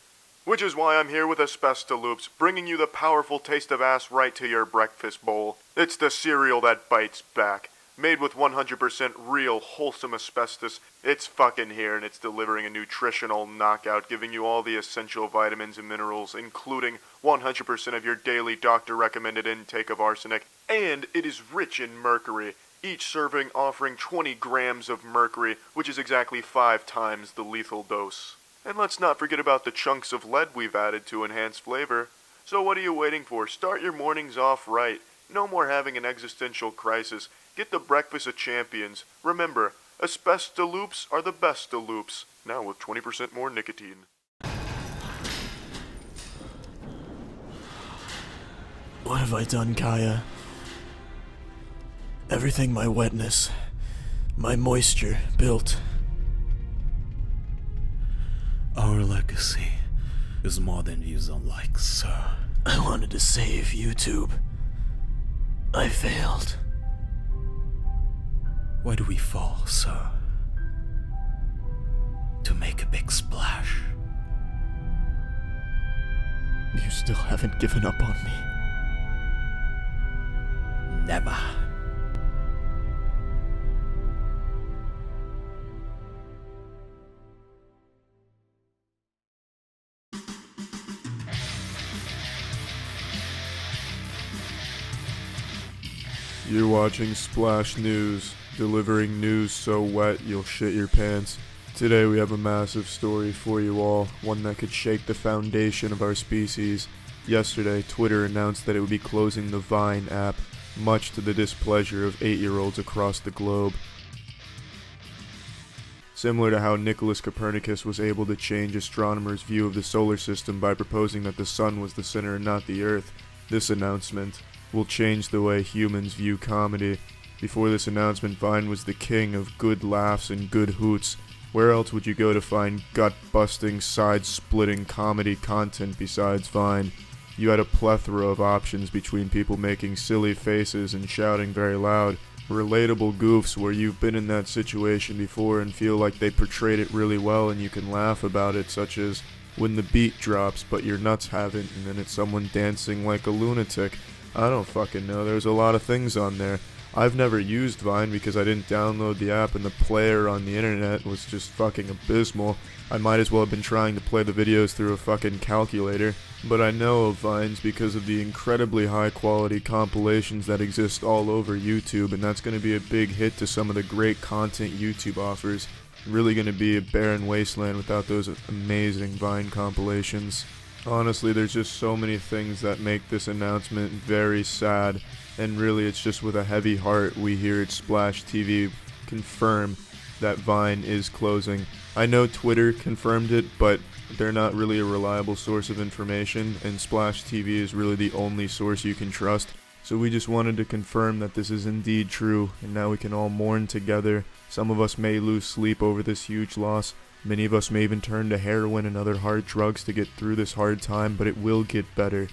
Which is why I'm here with Asbestoloops, bringing you the powerful taste of ass right to your breakfast bowl. It's the cereal that bites back. Made with 100% real, wholesome asbestos, it's fucking here and it's delivering a nutritional knockout, giving you all the essential vitamins and minerals, including 100% of your daily doctor-recommended intake of arsenic, and it is rich in mercury, each serving offering 20 grams of mercury, which is exactly 5 times the lethal dose. And let's not forget about the chunks of lead we've added to enhance flavor. So what are you waiting for? Start your mornings off right. No more having an existential crisis. Get the breakfast of champions. Remember, Asbestoloops are the best of loops. Now with 20% more nicotine. What have I done, Kaya? Everything my wetness, my moisture built. Our legacy is more than views on likes, sir. I wanted to save YouTube. I failed. Why do we fall, sir? To make a big splash. You still haven't given up on me. Never. You're watching Splash News, delivering news so wet you'll shit your pants. Today we have a massive story for you all, one that could shake the foundation of our species. Yesterday, Twitter announced that it would be closing the Vine app, much to the displeasure of 8-year-olds across the globe. Similar to how Nicholas Copernicus was able to change astronomers' view of the solar system by proposing that the sun was the center and not the earth, this announcement will change the way humans view comedy. Before this announcement, Vine was the king of good laughs and good hoots. Where else would you go to find gut-busting, side-splitting comedy content besides Vine? You had a plethora of options between people making silly faces and shouting very loud, relatable goofs where you've been in that situation before and feel like they portrayed it really well and you can laugh about it, such as when the beat drops but your nuts haven't and then it's someone dancing like a lunatic. I don't fucking know, there's a lot of things on there. I've never used Vine because I didn't download the app and the player on the internet was just fucking abysmal. I might as well have been trying to play the videos through a fucking calculator. But I know of Vines because of the incredibly high quality compilations that exist all over YouTube, and that's going to be a big hit to some of the great content YouTube offers. Really going to be a barren wasteland without those amazing Vine compilations. Honestly, there's just so many things that make this announcement very sad, and really it's just with a heavy heart we here at SplashTV confirm that Vine is closing. I know Twitter confirmed it, but they're not really a reliable source of information, and SplashTV is really the only source you can trust. So we just wanted to confirm that this is indeed true, and now we can all mourn together. Some of us may lose sleep over this huge loss. Many of us may even turn to heroin and other hard drugs to get through this hard time, but it will get better.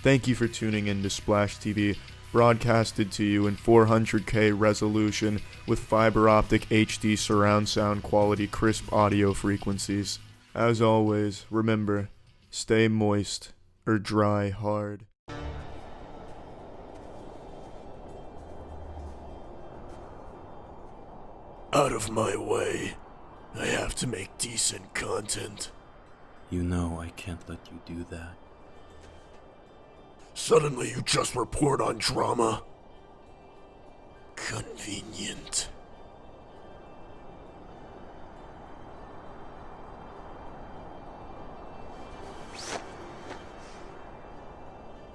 Thank you for tuning in to SplashTV, broadcasted to you in 400K resolution with fiber optic HD surround sound quality crisp audio frequencies. As always, remember, stay moist or dry hard. Out of my way. I have to make decent content. You know I can't let you do that. Suddenly you just report on drama? Convenient.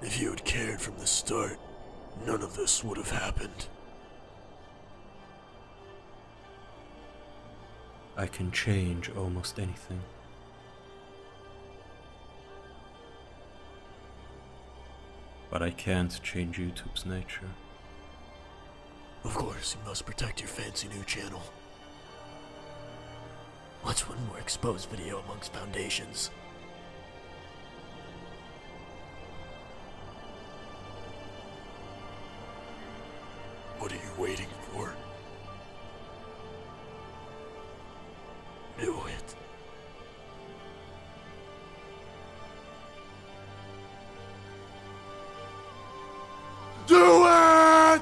If you had cared from the start, none of this would have happened. I can change almost anything. But I can't change YouTube's nature. Of course, you must protect your fancy new channel. What's one more exposed video amongst foundations? What are you waiting for? Do it. Do it!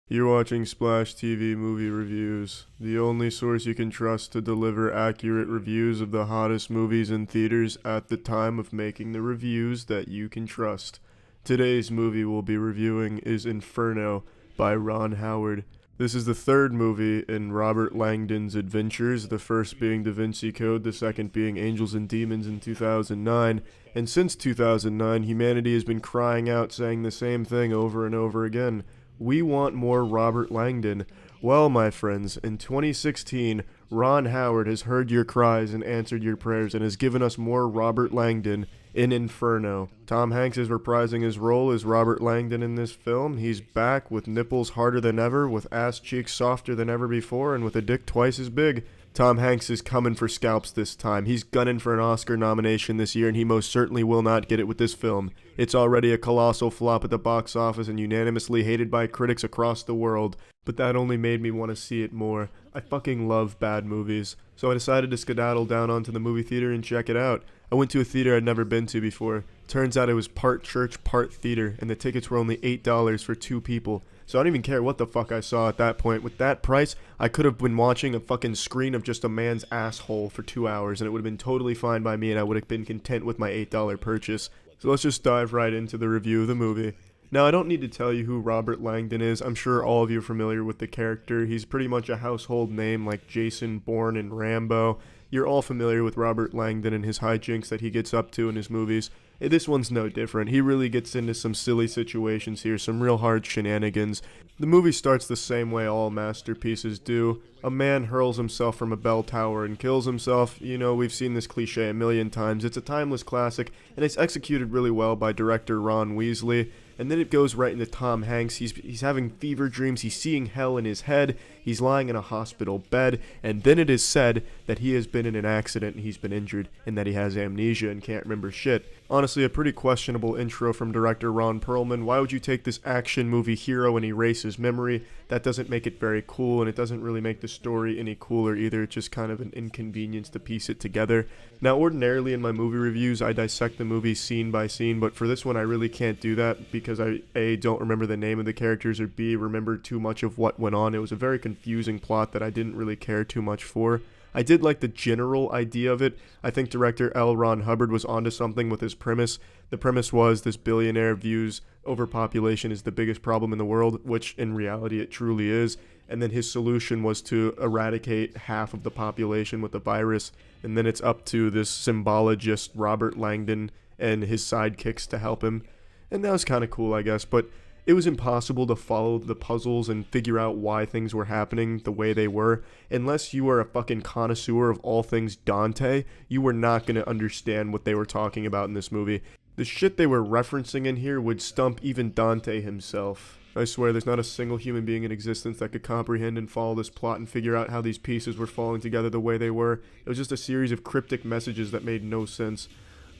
You're watching Splash TV Movie Reviews, the only source you can trust to deliver accurate reviews of the hottest movies in theaters at the time of making the reviews that you can trust. Today's movie we'll be reviewing is Inferno by Ron Howard. This is the third movie in Robert Langdon's adventures, the first being Da Vinci Code, the second being Angels and Demons in 2009, and since 2009 humanity has been crying out saying the same thing over and over again. We want more Robert Langdon. Well, my friends, in 2016, Ron Howard has heard your cries and answered your prayers and has given us more Robert Langdon in Inferno. Tom Hanks is reprising his role as Robert Langdon in this film. He's back with nipples harder than ever, with ass cheeks softer than ever before, and with a dick twice as big. Tom Hanks is coming for scalps this time. He's gunning for an Oscar nomination this year, and he most certainly will not get it with this film. It's already a colossal flop at the box office and unanimously hated by critics across the world, but that only made me want to see it more. I fucking love bad movies. So I decided to skedaddle down onto the movie theater and check it out. I went to a theater I'd never been to before. Turns out it was part church, part theater, and the tickets were only $8 for 2 people. So I don't even care what the fuck I saw at that point. With that price, I could have been watching a fucking screen of just a man's asshole for 2 hours, and it would have been totally fine by me, and I would have been content with my $8 purchase. So let's just dive right into the review of the movie. Now, I don't need to tell you who Robert Langdon is. I'm sure all of you are familiar with the character. He's pretty much a household name like Jason Bourne and Rambo. You're all familiar with Robert Langdon and his hijinks that he gets up to in his movies. This one's no different. He really gets into some silly situations here, some real hard shenanigans. The movie starts the same way all masterpieces do. A man hurls himself from a bell tower and kills himself. You know, we've seen this cliche a million times. It's a timeless classic, and it's executed really well by director Ron Weasley. And then it goes right into Tom Hanks. He's having fever dreams. He's seeing hell in his head. He's lying in a hospital bed. And then it is said that he has been in an accident and he's been injured and that he has amnesia and can't remember shit. Honestly, a pretty questionable intro from director Ron Perlman. Why would you take this action movie hero and erase his memory? That doesn't make it very cool, and it doesn't really make the story any cooler either. It's just kind of an inconvenience to piece it together. Now, ordinarily in my movie reviews, I dissect the movie scene by scene, but for this one, I really can't do that because I, A, don't remember the name of the characters, or B, remember too much of what went on. It was a very confusing plot that I didn't really care too much for. I did like the general idea of it. I think director L. Ron Hubbard was onto something with his premise. The premise was this billionaire views overpopulation is the biggest problem in the world, which in reality it truly is. And then his solution was to eradicate half of the population with the virus. And then it's up to this symbologist, Robert Langdon, and his sidekicks to help him. And that was kind of cool, I guess, but it was impossible to follow the puzzles and figure out why things were happening the way they were. Unless you are a fucking connoisseur of all things Dante, you were not going to understand what they were talking about in this movie. The shit they were referencing in here would stump even Dante himself. I swear there's not a single human being in existence that could comprehend and follow this plot and figure out how these pieces were falling together the way they were. It was just a series of cryptic messages that made no sense.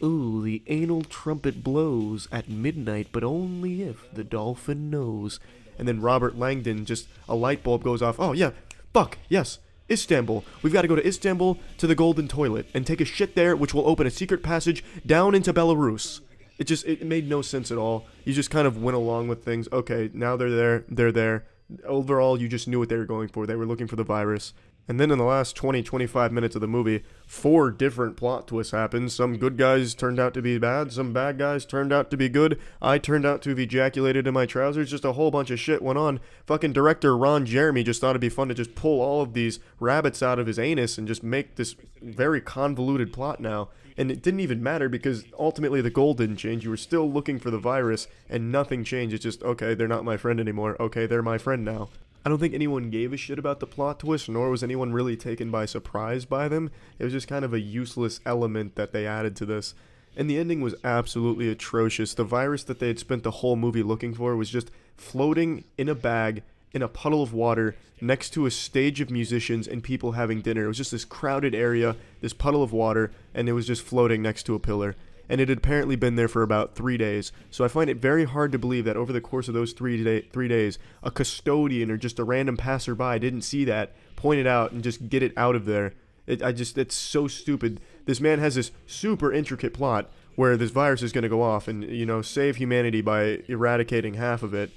Ooh, the anal trumpet blows at midnight, but only if the dolphin knows. And then Robert Langdon, just a light bulb goes off. Oh, yeah, fuck, yes, Istanbul. We've got to go to Istanbul to the Golden Toilet and take a shit there, which will open a secret passage down into Belarus. It made no sense at all. You just kind of went along with things. Okay, now they're there. Overall, you just knew what they were going for. They were looking for the virus. And then in the last 20-25 minutes of the movie, 4 different plot twists happened. Some good guys turned out to be bad. Some bad guys turned out to be good. I turned out to have ejaculated in my trousers. Just a whole bunch of shit went on. Fucking director Ron Jeremy just thought it'd be fun to just pull all of these rabbits out of his anus and just make this very convoluted plot now. And it didn't even matter because ultimately the goal didn't change. You were still looking for the virus and nothing changed. It's just, okay, they're not my friend anymore. Okay, they're my friend now. I don't think anyone gave a shit about the plot twist, nor was anyone really taken by surprise by them. It was just kind of a useless element that they added to this. And the ending was absolutely atrocious. The virus that they had spent the whole movie looking for was just floating in a bag in a puddle of water next to a stage of musicians and people having dinner. It was just this crowded area, this puddle of water, and it was just floating next to a pillar. And it had apparently been there for about 3 days. So I find it very hard to believe that over the course of those 3 days, a custodian or just a random passerby didn't see that, point it out, and just get it out of there. It's so stupid. This man has this super intricate plot where this virus is going to go off and, save humanity by eradicating half of it.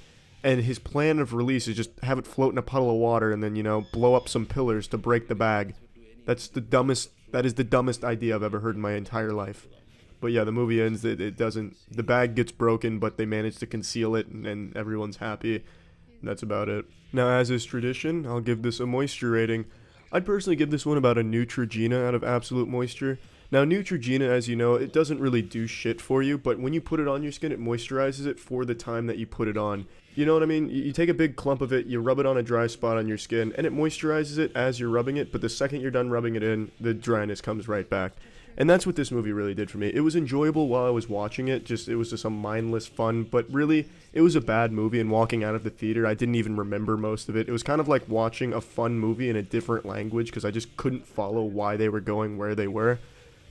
And his plan of release is just have it float in a puddle of water and then, blow up some pillars to break the bag. That is the dumbest idea I've ever heard in my entire life. But yeah, the movie ends, the bag gets broken, but they manage to conceal it, and everyone's happy. That's about it. Now, as is tradition, I'll give this a moisture rating. I'd personally give this one about a Neutrogena out of Absolute Moisture. Now, Neutrogena, as you know, it doesn't really do shit for you, but when you put it on your skin, it moisturizes it for the time that you put it on. You know what I mean? You take a big clump of it, you rub it on a dry spot on your skin, and it moisturizes it as you're rubbing it, but the second you're done rubbing it in, the dryness comes right back. And that's what this movie really did for me. It was enjoyable while I was watching it, it was just some mindless fun, but really, it was a bad movie, and walking out of the theater, I didn't even remember most of it. It was kind of like watching a fun movie in a different language, because I just couldn't follow why they were going where they were.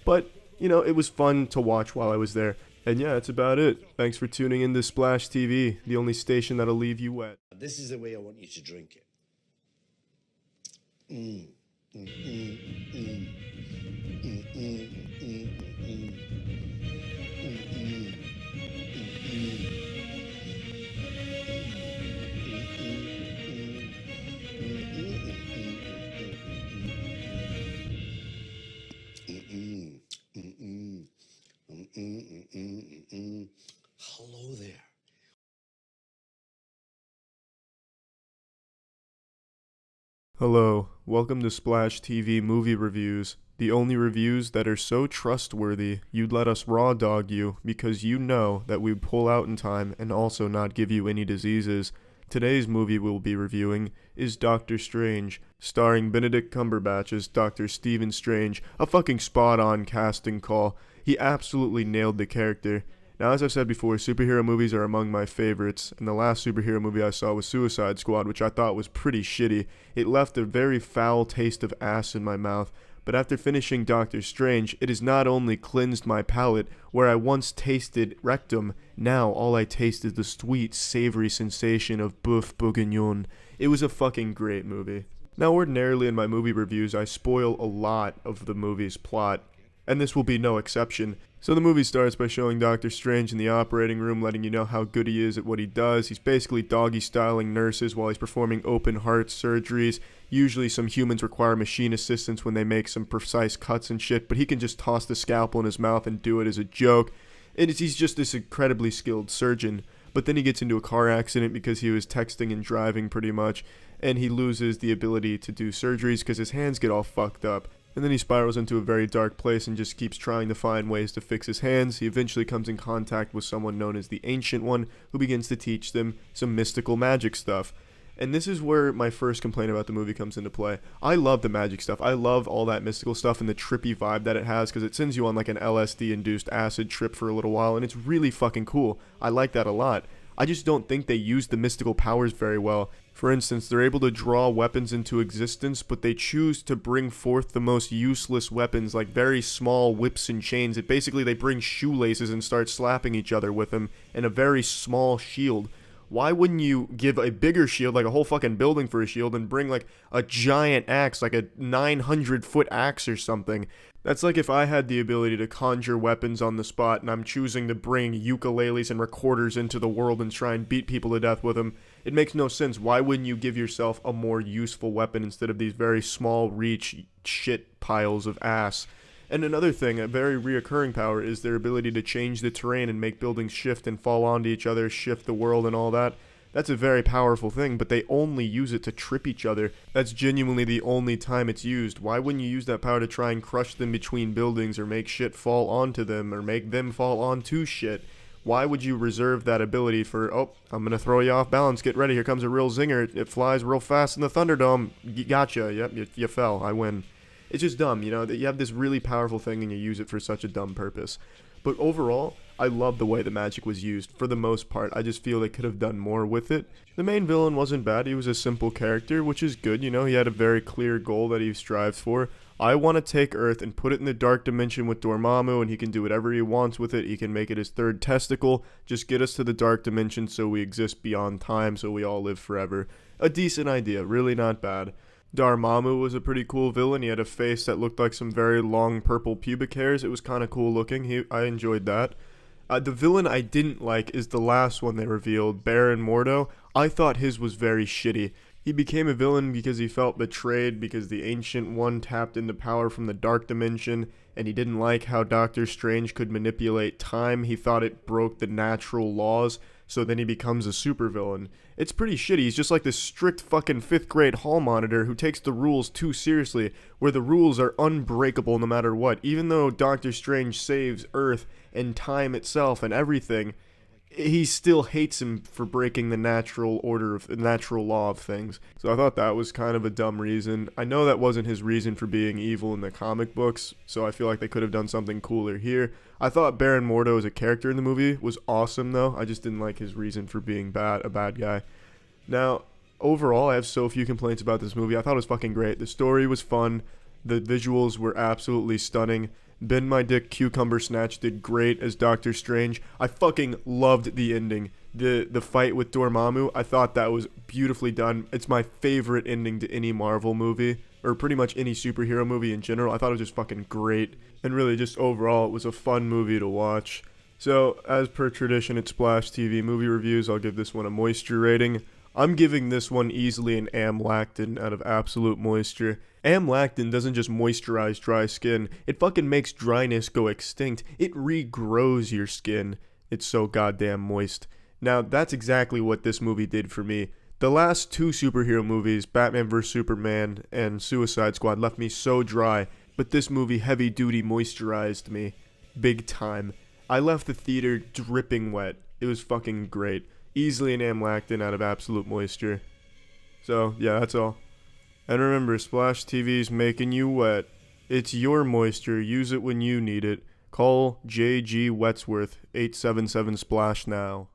But, you know, it was fun to watch while I was there. And yeah, that's about it. Thanks for tuning in to Splash TV, the only station that'll leave you wet. This is the way I want you to drink it. Hello there. Hello, welcome to Splash TV Movie Reviews, the only reviews that are so trustworthy you'd let us raw dog you because you know that we'd pull out in time and also not give you any diseases. Today's movie we'll be reviewing is Doctor Strange, starring Benedict Cumberbatch as Dr. Stephen Strange, a fucking spot-on casting call. He absolutely nailed the character. Now, as I've said before, superhero movies are among my favorites, and the last superhero movie I saw was Suicide Squad, which I thought was pretty shitty. It left a very foul taste of ass in my mouth, but after finishing Doctor Strange, it has not only cleansed my palate, where I once tasted rectum, now all I taste is the sweet, savory sensation of boeuf bourguignon. It was a fucking great movie. Now, ordinarily in my movie reviews, I spoil a lot of the movie's plot, and this will be no exception. So the movie starts by showing Doctor Strange in the operating room, letting you know how good he is at what he does. He's basically doggy-styling nurses while he's performing open-heart surgeries. Usually some humans require machine assistance when they make some precise cuts and shit, but he can just toss the scalpel in his mouth and do it as a joke. He's just this incredibly skilled surgeon. But then he gets into a car accident because he was texting and driving pretty much, and he loses the ability to do surgeries because his hands get all fucked up. And then he spirals into a very dark place and just keeps trying to find ways to fix his hands. He eventually comes in contact with someone known as the Ancient One, who begins to teach them some mystical magic stuff. And this is where my first complaint about the movie comes into play. I love the magic stuff. I love all that mystical stuff and the trippy vibe that it has, because it sends you on like an LSD-induced acid trip for a little while, and it's really fucking cool. I like that a lot. I just don't think they use the mystical powers very well. For instance, they're able to draw weapons into existence, but they choose to bring forth the most useless weapons, like very small whips and chains. They bring shoelaces and start slapping each other with them, and a very small shield. Why wouldn't you give a bigger shield, like a whole fucking building for a shield, and bring like a giant axe, like a 900-foot axe or something? That's like if I had the ability to conjure weapons on the spot and I'm choosing to bring ukuleles and recorders into the world and try and beat people to death with them. It makes no sense. Why wouldn't you give yourself a more useful weapon instead of these very small reach shit piles of ass? And another thing, a very reoccurring power, is their ability to change the terrain and make buildings shift and fall onto each other, shift the world and all that. That's a very powerful thing, but they only use it to trip each other. That's genuinely the only time it's used. Why wouldn't you use that power to try and crush them between buildings, or make shit fall onto them, or make them fall onto shit? Why would you reserve that ability for, oh, I'm gonna throw you off balance, get ready, here comes a real zinger, it flies real fast in the Thunderdome, gotcha, yep, you fell, I win. It's just dumb, you know, that you have this really powerful thing and you use it for such a dumb purpose. But overall, I love the way the magic was used. For the most part, I just feel they could have done more with it. The main villain wasn't bad. He was a simple character, which is good. You know, he had a very clear goal that he strives for. I want to take Earth and put it in the dark dimension with Dormammu, and he can do whatever he wants with it. He can make it his third testicle. Just get us to the dark dimension so we exist beyond time, so we all live forever. A decent idea, really not bad. Dormammu was a pretty cool villain. He had a face that looked like some very long purple pubic hairs. It was kind of cool looking. I enjoyed that. The villain I didn't like is the last one they revealed, Baron Mordo. I thought his was very shitty. He became a villain because he felt betrayed because the Ancient One tapped into power from the Dark Dimension, and he didn't like how Doctor Strange could manipulate time. He thought it broke the natural laws, so then he becomes a supervillain. It's pretty shitty. He's just like this strict fucking 5th grade hall monitor who takes the rules too seriously, where the rules are unbreakable no matter what. Even though Doctor Strange saves Earth and time itself and everything, he still hates him for breaking the natural law of things. So I thought that was kind of a dumb reason. I know that wasn't his reason for being evil in the comic books, so I feel like they could have done something cooler here. I thought Baron Mordo as a character in the movie was awesome, though. I just didn't like his reason for being a bad guy. Now, overall, I have so few complaints about this movie. I thought it was fucking great. The story was fun. The visuals were absolutely stunning. Ben My Dick Cucumber Snatch did great as Doctor Strange. I fucking loved the ending. The fight with Dormammu, I thought that was beautifully done. It's my favorite ending to any Marvel movie, or pretty much any superhero movie in general. I thought it was just fucking great. And really, just overall, it was a fun movie to watch. So, as per tradition at Splash TV Movie Reviews, I'll give this one a moisture rating. I'm giving this one easily an amlactin out of absolute moisture. Amlactin doesn't just moisturize dry skin, it fucking makes dryness go extinct. It regrows your skin. It's so goddamn moist. Now, that's exactly what this movie did for me. The last two superhero movies, Batman vs. Superman and Suicide Squad, left me so dry, but this movie heavy duty moisturized me. Big time. I left the theater dripping wet. It was fucking great. Easily an amlactin out of absolute moisture. So, yeah, that's all. And remember, Splash TV's making you wet. It's your moisture. Use it when you need it. Call JG Wetsworth 877 Splash now.